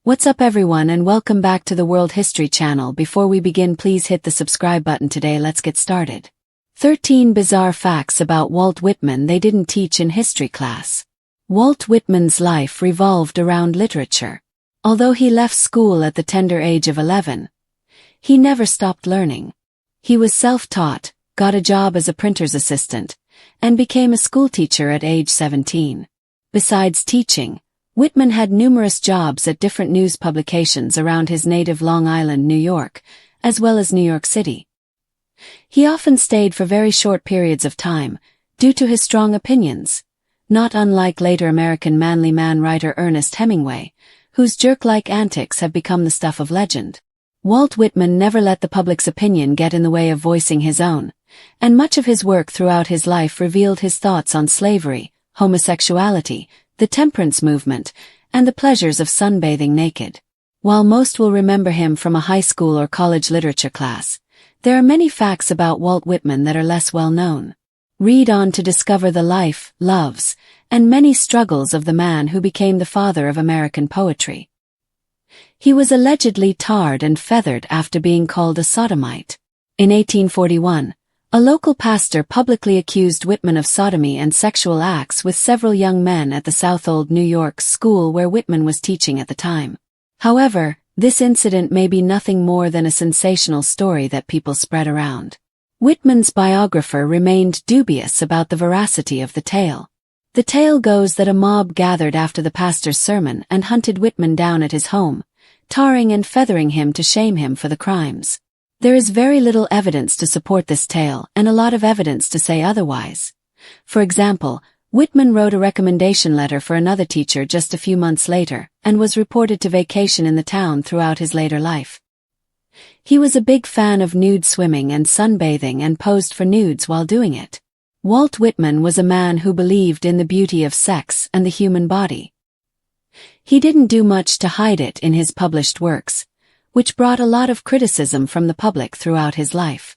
What's up everyone and welcome back to the World History Channel. Before we begin, please hit the subscribe button today. Let's get started. 13 bizarre facts about Walt Whitman they didn't teach in history class. Walt Whitman's life revolved around literature. Although he left school at the tender age of 11, he never stopped learning. He was self-taught, got a job as a printer's assistant, and became a schoolteacher at age 17. Besides teaching, Whitman had numerous jobs at different news publications around his native Long Island, New York, as well as New York City. He often stayed for very short periods of time, due to his strong opinions, not unlike later American manly man writer Ernest Hemingway, whose jerk-like antics have become the stuff of legend. Walt Whitman never let the public's opinion get in the way of voicing his own, and much of his work throughout his life revealed his thoughts on slavery, homosexuality, the temperance movement, and the pleasures of sunbathing naked. While most will remember him from a high school or college literature class, there are many facts about Walt Whitman that are less well known. Read on to discover the life, loves, and many struggles of the man who became the father of American poetry. He was allegedly tarred and feathered after being called a sodomite. In 1841, a local pastor publicly accused Whitman of sodomy and sexual acts with several young men at the Southold, New York school where Whitman was teaching at the time. However, this incident may be nothing more than a sensational story that people spread around. Whitman's biographer remained dubious about the veracity of the tale. The tale goes that a mob gathered after the pastor's sermon and hunted Whitman down at his home, tarring and feathering him to shame him for the crimes. There is very little evidence to support this tale and a lot of evidence to say otherwise. For example, Whitman wrote a recommendation letter for another teacher just a few months later and was reported to vacation in the town throughout his later life. He was a big fan of nude swimming and sunbathing and posed for nudes while doing it. Walt Whitman was a man who believed in the beauty of sex and the human body. He didn't do much to hide it in his published works, which brought a lot of criticism from the public throughout his life.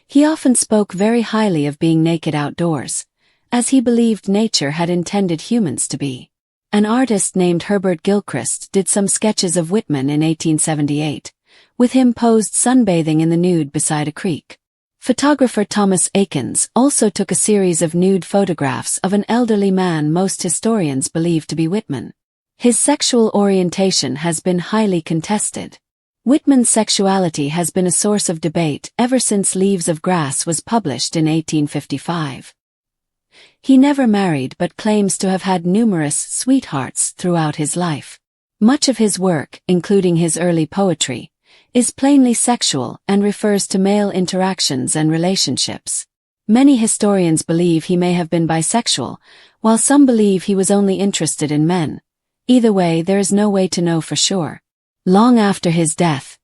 He often spoke very highly of being naked outdoors, as he believed nature had intended humans to be. An artist named Herbert Gilchrist did some sketches of Whitman in 1878, with him posed sunbathing in the nude beside a creek. Photographer Thomas Eakins also took a series of nude photographs of an elderly man most historians believe to be Whitman. His sexual orientation has been highly contested. Whitman's sexuality has been a source of debate ever since Leaves of Grass was published in 1855. He never married but claims to have had numerous sweethearts throughout his life. Much of his work, including his early poetry, is plainly sexual and refers to male interactions and relationships. Many historians believe he may have been bisexual, while some believe he was only interested in men. Either way, there is no way to know for sure. Long after his death,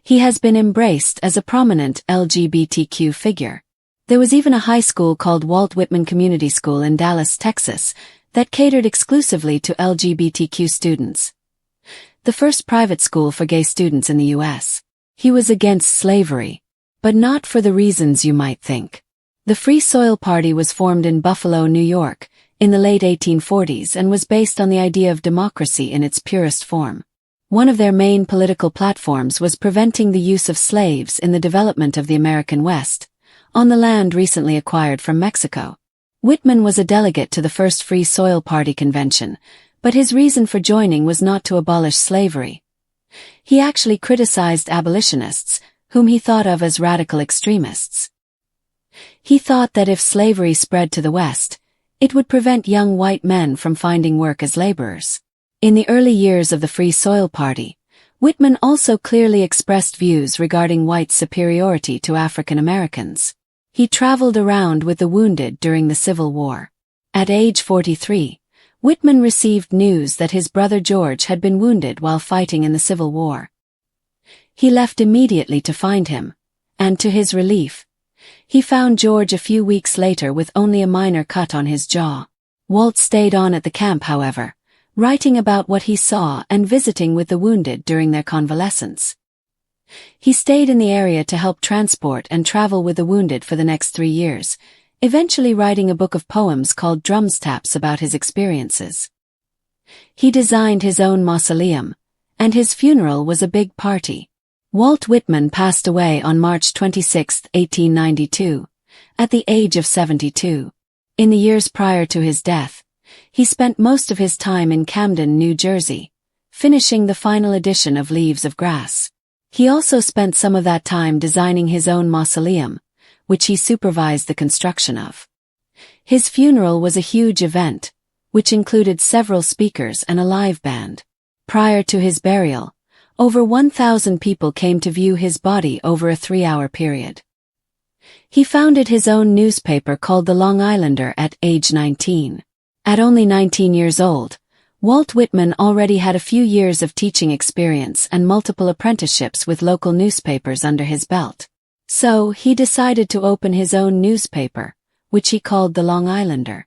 he has been embraced as a prominent LGBTQ figure. There was even a high school called Walt Whitman Community School in Dallas, Texas, that catered exclusively to LGBTQ students. The first private school for gay students in the U.S. He was against slavery, but not for the reasons you might think. The Free Soil Party was formed in Buffalo, New York, in the late 1840s and was based on the idea of democracy in its purest form. One of their main political platforms was preventing the use of slaves in the development of the American West, on the land recently acquired from Mexico. Whitman was a delegate to the first Free Soil Party convention, but his reason for joining was not to abolish slavery. He actually criticized abolitionists, whom he thought of as radical extremists. He thought that if slavery spread to the West, it would prevent young white men from finding work as laborers. In the early years of the Free Soil Party, Whitman also clearly expressed views regarding white superiority to African Americans. He traveled around with the wounded during the Civil War. At age 43, Whitman received news that his brother George had been wounded while fighting in the Civil War. He left immediately to find him, and to his relief, he found George a few weeks later with only a minor cut on his jaw. Walt stayed on at the camp, however, writing about what he saw and visiting with the wounded during their convalescence. He stayed in the area to help transport and travel with the wounded for the next 3 years, eventually writing a book of poems called Drums Taps about his experiences. He designed his own mausoleum, and his funeral was a big party. Walt Whitman passed away on March 26, 1892, at the age of 72. In the years prior to his death, he spent most of his time in Camden, New Jersey, finishing the final edition of Leaves of Grass. He also spent some of that time designing his own mausoleum, which he supervised the construction of. His funeral was a huge event, which included several speakers and a live band. Prior to his burial, over 1,000 people came to view his body over a 3-hour period. He founded his own newspaper called The Long Islander at age 19. At only 19 years old, Walt Whitman already had a few years of teaching experience and multiple apprenticeships with local newspapers under his belt. So, he decided to open his own newspaper, which he called The Long Islander.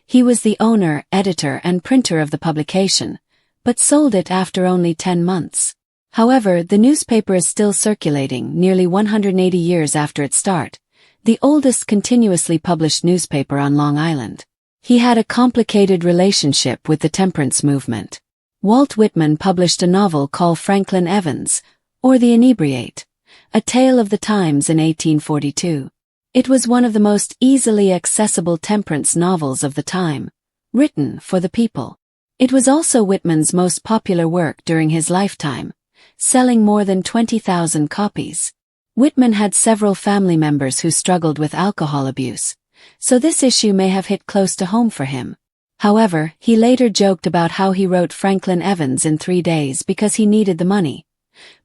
He was the owner, editor, and printer of the publication, but sold it after only 10 months. However, the newspaper is still circulating nearly 180 years after its start, the oldest continuously published newspaper on Long Island. He had a complicated relationship with the temperance movement. Walt Whitman published a novel called Franklin Evans, or The Inebriate, a tale of the times in 1842. It was one of the most easily accessible temperance novels of the time, written for the people. It was also Whitman's most popular work during his lifetime, selling more than 20,000 copies. Whitman had several family members who struggled with alcohol abuse, so this issue may have hit close to home for him. However, he later joked about how he wrote Franklin Evans in 3 days because he needed the money,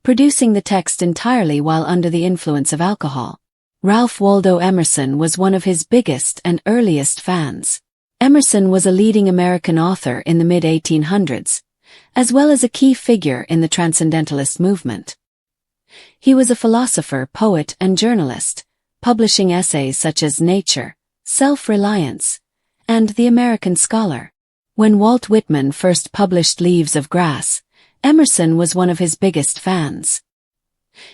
producing the text entirely while under the influence of alcohol. Ralph Waldo Emerson was one of his biggest and earliest fans. Emerson was a leading American author in the mid-1800s, as well as a key figure in the Transcendentalist movement. He was a philosopher, poet, and journalist, publishing essays such as Nature, Self-Reliance, and The American Scholar. When Walt Whitman first published Leaves of Grass, Emerson was one of his biggest fans.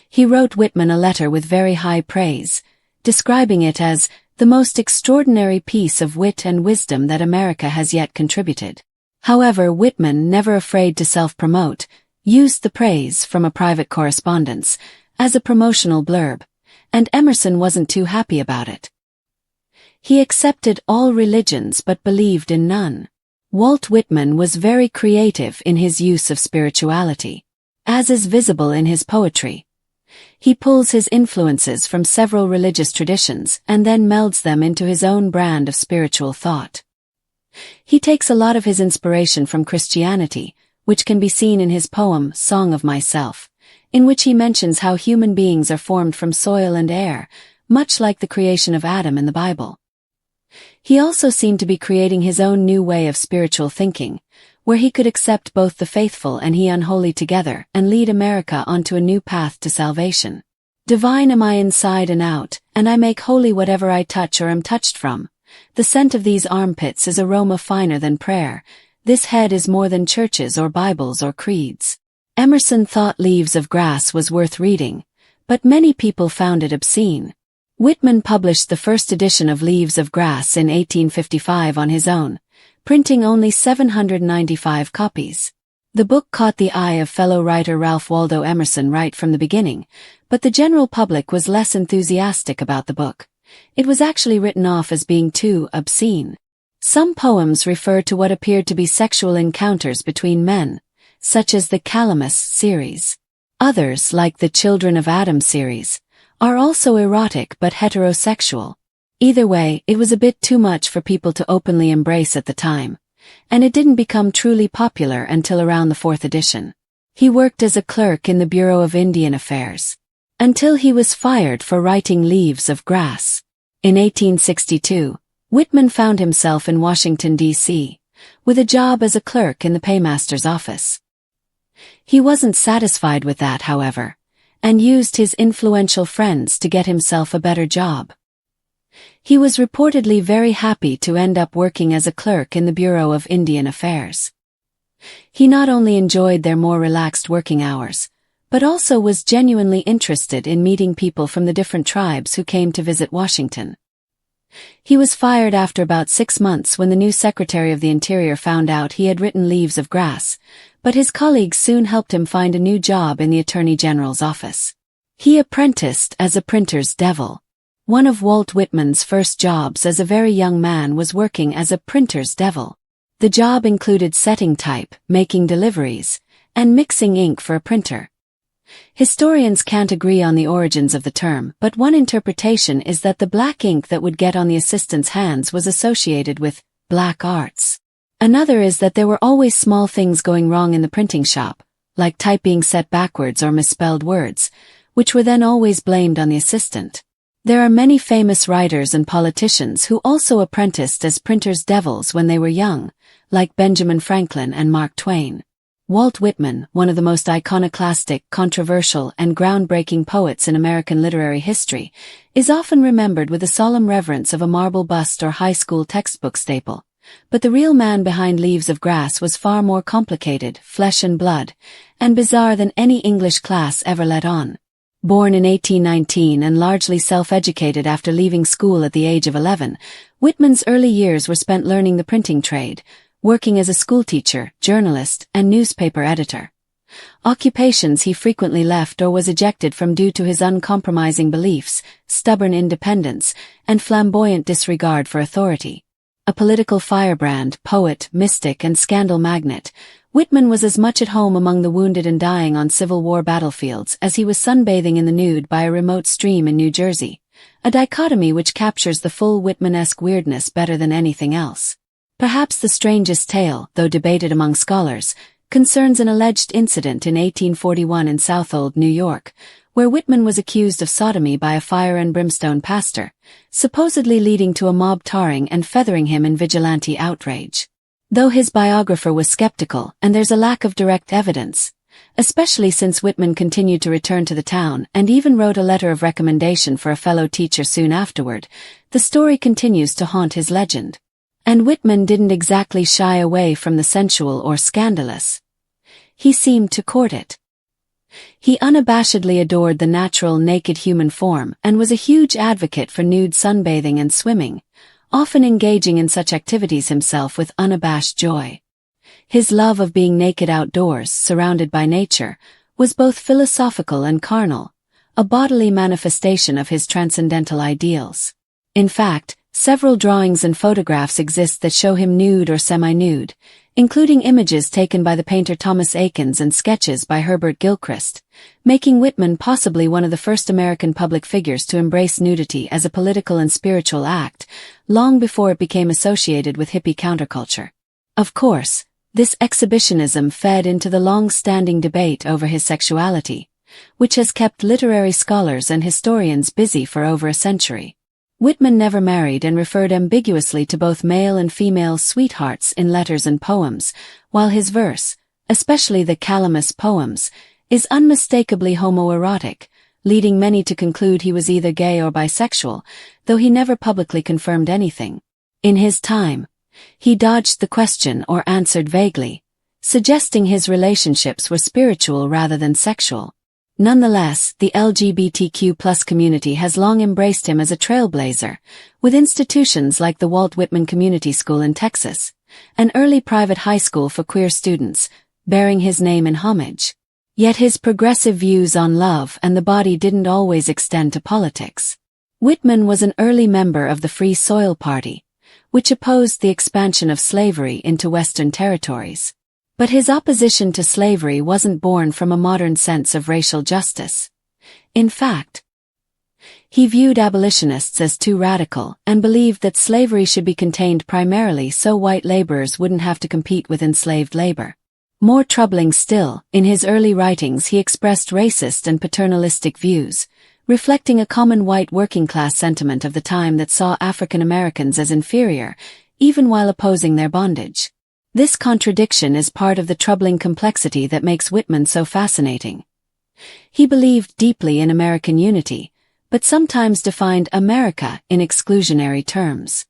He wrote Whitman a letter with very high praise, describing it as the most extraordinary piece of wit and wisdom that America has yet contributed. However, Whitman, never afraid to self-promote, used the praise from a private correspondence as a promotional blurb, and Emerson wasn't too happy about it. He accepted all religions but believed in none. Walt Whitman was very creative in his use of spirituality, as is visible in his poetry. He pulls his influences from several religious traditions and then melds them into his own brand of spiritual thought. He takes a lot of his inspiration from Christianity, which can be seen in his poem Song of Myself, in which he mentions how human beings are formed from soil and air, much like the creation of Adam in the Bible. He also seemed to be creating his own new way of spiritual thinking, where he could accept both the faithful and the unholy together and lead America onto a new path to salvation. Divine am I inside and out, and I make holy whatever I touch or am touched from. The scent of these armpits is aroma finer than prayer. This head is more than churches or Bibles or creeds. Emerson thought Leaves of Grass was worth reading, but many people found it obscene. Whitman published the first edition of Leaves of Grass in 1855 on his own, printing only 795 copies. The book caught the eye of fellow writer Ralph Waldo Emerson right from the beginning, but the general public was less enthusiastic about the book. It was actually written off as being too obscene. Some poems refer to what appeared to be sexual encounters between men, such as the Calamus series. Others, like the Children of Adam series, are also erotic but heterosexual. Either way, it was a bit too much for people to openly embrace at the time, and it didn't become truly popular until around the 4th edition. He worked as a clerk in the Bureau of Indian Affairs, until he was fired for writing Leaves of Grass. In 1862, Whitman found himself in Washington, D.C., with a job as a clerk in the paymaster's office. He wasn't satisfied with that, however, and used his influential friends to get himself a better job. He was reportedly very happy to end up working as a clerk in the Bureau of Indian Affairs. He not only enjoyed their more relaxed working hours, but also was genuinely interested in meeting people from the different tribes who came to visit Washington. He was fired after about 6 months when the new Secretary of the Interior found out he had written Leaves of Grass, but his colleagues soon helped him find a new job in the Attorney General's office. He apprenticed as a printer's devil. One of Walt Whitman's first jobs as a very young man was working as a printer's devil. The job included setting type, making deliveries, and mixing ink for a printer. Historians can't agree on the origins of the term, but one interpretation is that the black ink that would get on the assistant's hands was associated with black arts. Another is that there were always small things going wrong in the printing shop, like type being set backwards or misspelled words, which were then always blamed on the assistant. There are many famous writers and politicians who also apprenticed as printers' devils when they were young, like Benjamin Franklin and Mark Twain. Walt Whitman, one of the most iconoclastic, controversial, and groundbreaking poets in American literary history, is often remembered with the solemn reverence of a marble bust or high school textbook staple. But the real man behind Leaves of Grass was far more complicated, flesh and blood, and bizarre than any English class ever let on. Born in 1819 and largely self-educated after leaving school at the age of 11, Whitman's early years were spent learning the printing trade, working as a schoolteacher, journalist, and newspaper editor. Occupations he frequently left or was ejected from due to his uncompromising beliefs, stubborn independence, and flamboyant disregard for authority. A political firebrand, poet, mystic, and scandal magnate, Whitman was as much at home among the wounded and dying on Civil War battlefields as he was sunbathing in the nude by a remote stream in New Jersey, a dichotomy which captures the full Whitman-esque weirdness better than anything else. Perhaps the strangest tale, though debated among scholars, concerns an alleged incident in 1841 in Southold, New York, where Whitman was accused of sodomy by a fire and brimstone pastor, supposedly leading to a mob tarring and feathering him in vigilante outrage. Though his biographer was skeptical, and there's a lack of direct evidence, especially since Whitman continued to return to the town and even wrote a letter of recommendation for a fellow teacher soon afterward, the story continues to haunt his legend. And Whitman didn't exactly shy away from the sensual or scandalous. He seemed to court it. He unabashedly adored the natural naked human form and was a huge advocate for nude sunbathing and swimming, often engaging in such activities himself with unabashed joy. His love of being naked outdoors, surrounded by nature, was both philosophical and carnal, a bodily manifestation of his transcendental ideals. In fact, several drawings and photographs exist that show him nude or semi-nude, including images taken by the painter Thomas Eakins and sketches by Herbert Gilchrist, making Whitman possibly one of the first American public figures to embrace nudity as a political and spiritual act, long before it became associated with hippie counterculture. Of course, this exhibitionism fed into the long-standing debate over his sexuality, which has kept literary scholars and historians busy for over a century. Whitman never married and referred ambiguously to both male and female sweethearts in letters and poems, while his verse, especially the Calamus poems, is unmistakably homoerotic, leading many to conclude he was either gay or bisexual, though he never publicly confirmed anything. In his time, he dodged the question or answered vaguely, suggesting his relationships were spiritual rather than sexual. Nonetheless, the LGBTQ+ community has long embraced him as a trailblazer, with institutions like the Walt Whitman Community School in Texas, an early private high school for queer students, bearing his name in homage. Yet his progressive views on love and the body didn't always extend to politics. Whitman was an early member of the Free Soil Party, which opposed the expansion of slavery into Western territories. But his opposition to slavery wasn't born from a modern sense of racial justice. In fact, he viewed abolitionists as too radical and believed that slavery should be contained primarily so white laborers wouldn't have to compete with enslaved labor. More troubling still, in his early writings he expressed racist and paternalistic views, reflecting a common white working-class sentiment of the time that saw African Americans as inferior, even while opposing their bondage. This contradiction is part of the troubling complexity that makes Whitman so fascinating. He believed deeply in American unity, but sometimes defined America in exclusionary terms.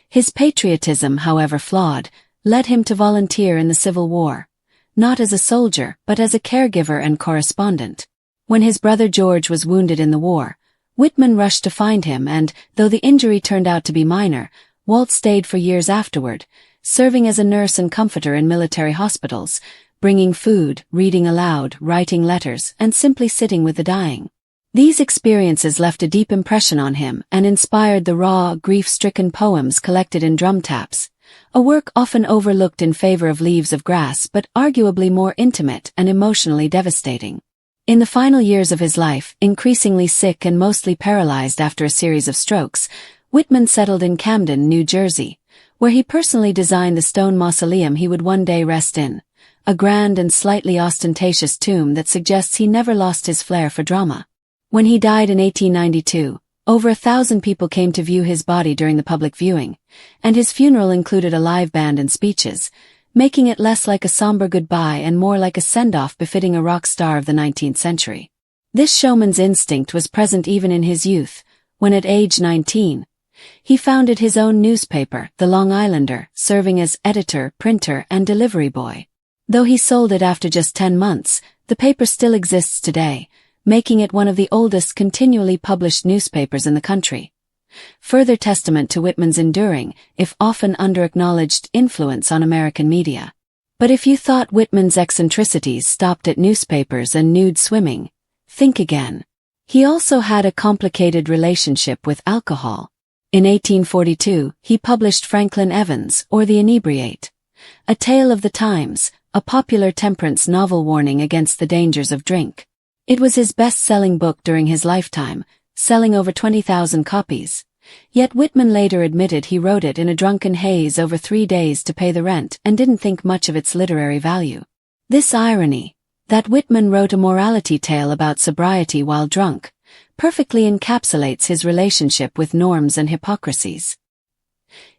His patriotism, however flawed, led him to volunteer in the Civil War, not as a soldier but as a caregiver and correspondent. When his brother George was wounded in the war, Whitman rushed to find him and, though the injury turned out to be minor, Walt stayed for years afterward, serving as a nurse and comforter in military hospitals, bringing food, reading aloud, writing letters, and simply sitting with the dying. These experiences left a deep impression on him and inspired the raw, grief-stricken poems collected in Drum Taps, a work often overlooked in favor of Leaves of Grass but arguably more intimate and emotionally devastating. In the final years of his life, increasingly sick and mostly paralyzed after a series of strokes, Whitman settled in Camden, New Jersey, where he personally designed the stone mausoleum he would one day rest in, a grand and slightly ostentatious tomb that suggests he never lost his flair for drama. When he died in 1892, over 1,000 people came to view his body during the public viewing, and his funeral included a live band and speeches, making it less like a somber goodbye and more like a send-off befitting a rock star of the 19th century. This showman's instinct was present even in his youth, when at age 19, he founded his own newspaper, The Long Islander, serving as editor, printer, and delivery boy. Though he sold it after just 10 months, the paper still exists today, making it one of the oldest continually published newspapers in the country. Further testament to Whitman's enduring, if often under-acknowledged, influence on American media. But if you thought Whitman's eccentricities stopped at newspapers and nude swimming, think again. He also had a complicated relationship with alcohol. In 1842, he published Franklin Evans, or The Inebriate, a tale of the times, a popular temperance novel warning against the dangers of drink. It was his best-selling book during his lifetime, selling over 20,000 copies. Yet Whitman later admitted he wrote it in a drunken haze over 3 days to pay the rent and didn't think much of its literary value. This irony, that Whitman wrote a morality tale about sobriety while drunk, perfectly encapsulates his relationship with norms and hypocrisies.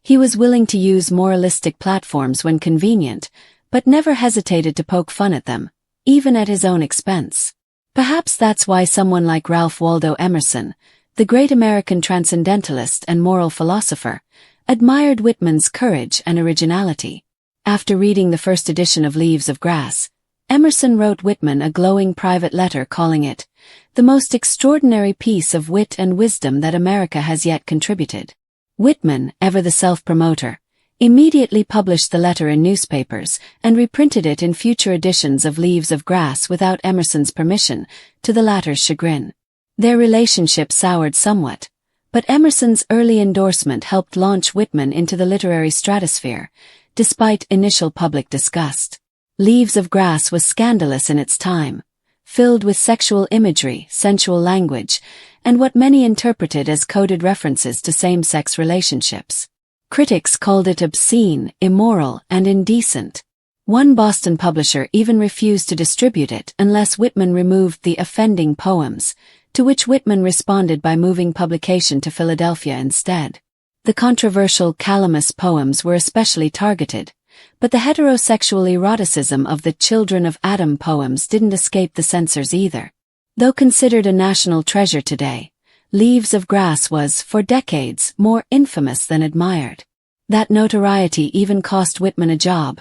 He was willing to use moralistic platforms when convenient, but never hesitated to poke fun at them, even at his own expense. Perhaps that's why someone like Ralph Waldo Emerson, the great American transcendentalist and moral philosopher, admired Whitman's courage and originality. After reading the first edition of Leaves of Grass, Emerson wrote Whitman a glowing private letter calling it the most extraordinary piece of wit and wisdom that America has yet contributed. Whitman, ever the self-promoter, immediately published the letter in newspapers and reprinted it in future editions of Leaves of Grass without Emerson's permission, to the latter's chagrin. Their relationship soured somewhat, but Emerson's early endorsement helped launch Whitman into the literary stratosphere, despite initial public disgust. Leaves of Grass was scandalous in its time, filled with sexual imagery, sensual language, and what many interpreted as coded references to same-sex relationships. Critics called it obscene, immoral, and indecent. One Boston publisher even refused to distribute it unless Whitman removed the offending poems, to which Whitman responded by moving publication to Philadelphia instead. The controversial Calamus poems were especially targeted, but the heterosexual eroticism of the Children of Adam poems didn't escape the censors either. Though considered a national treasure today, Leaves of Grass was, for decades, more infamous than admired. That notoriety even cost Whitman a job.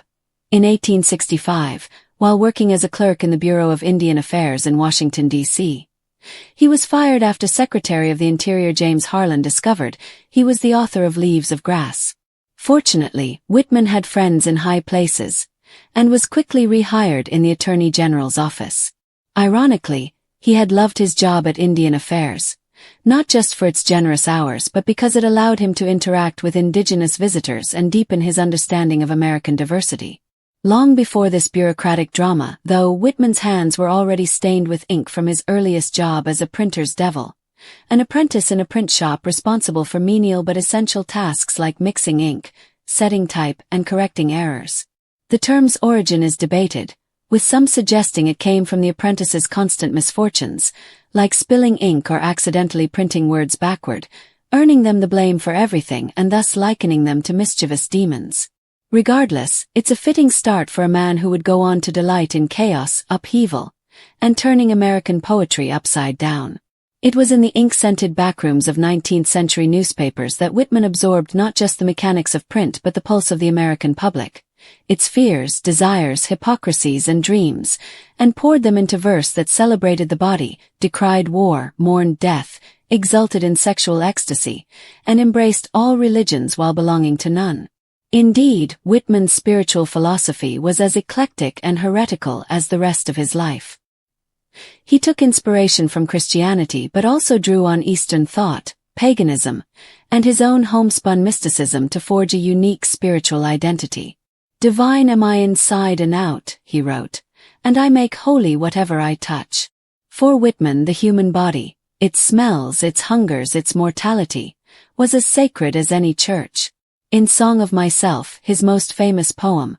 In 1865, while working as a clerk in the Bureau of Indian Affairs in Washington, D.C., he was fired after Secretary of the Interior James Harlan discovered he was the author of Leaves of Grass. Fortunately, Whitman had friends in high places, and was quickly rehired in the Attorney General's office. Ironically, he had loved his job at Indian Affairs, not just for its generous hours but because it allowed him to interact with indigenous visitors and deepen his understanding of American diversity. Long before this bureaucratic drama, though, Whitman's hands were already stained with ink from his earliest job as a printer's devil, an apprentice in a print shop responsible for menial but essential tasks like mixing ink, setting type, and correcting errors. The term's origin is debated, with some suggesting it came from the apprentice's constant misfortunes, like spilling ink or accidentally printing words backward, earning them the blame for everything and thus likening them to mischievous demons. Regardless, it's a fitting start for a man who would go on to delight in chaos, upheaval, and turning American poetry upside down. It was in the ink-scented backrooms of 19th-century newspapers that Whitman absorbed not just the mechanics of print but the pulse of the American public, its fears, desires, hypocrisies, and dreams, and poured them into verse that celebrated the body, decried war, mourned death, exulted in sexual ecstasy, and embraced all religions while belonging to none. Indeed, Whitman's spiritual philosophy was as eclectic and heretical as the rest of his life. He took inspiration from Christianity but also drew on Eastern thought, paganism, and his own homespun mysticism to forge a unique spiritual identity. "Divine am I inside and out," he wrote, "and I make holy whatever I touch." For Whitman, the human body, its smells, its hungers, its mortality, was as sacred as any church. In Song of Myself, his most famous poem,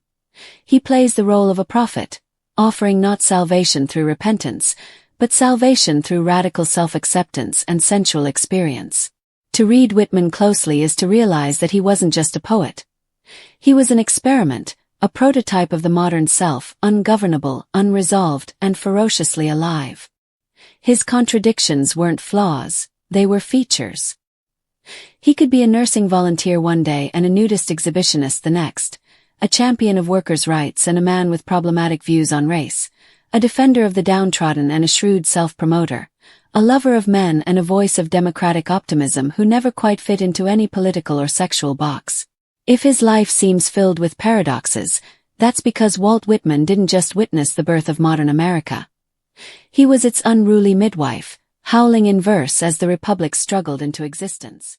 he plays the role of a prophet, offering not salvation through repentance, but salvation through radical self-acceptance and sensual experience. To read Whitman closely is to realize that he wasn't just a poet. He was an experiment, a prototype of the modern self, ungovernable, unresolved, and ferociously alive. His contradictions weren't flaws, they were features. He could be a nursing volunteer one day and a nudist exhibitionist the next, a champion of workers' rights and a man with problematic views on race, a defender of the downtrodden and a shrewd self-promoter, a lover of men and a voice of democratic optimism who never quite fit into any political or sexual box. If his life seems filled with paradoxes, that's because Walt Whitman didn't just witness the birth of modern America. He was its unruly midwife, howling in verse as the Republic struggled into existence.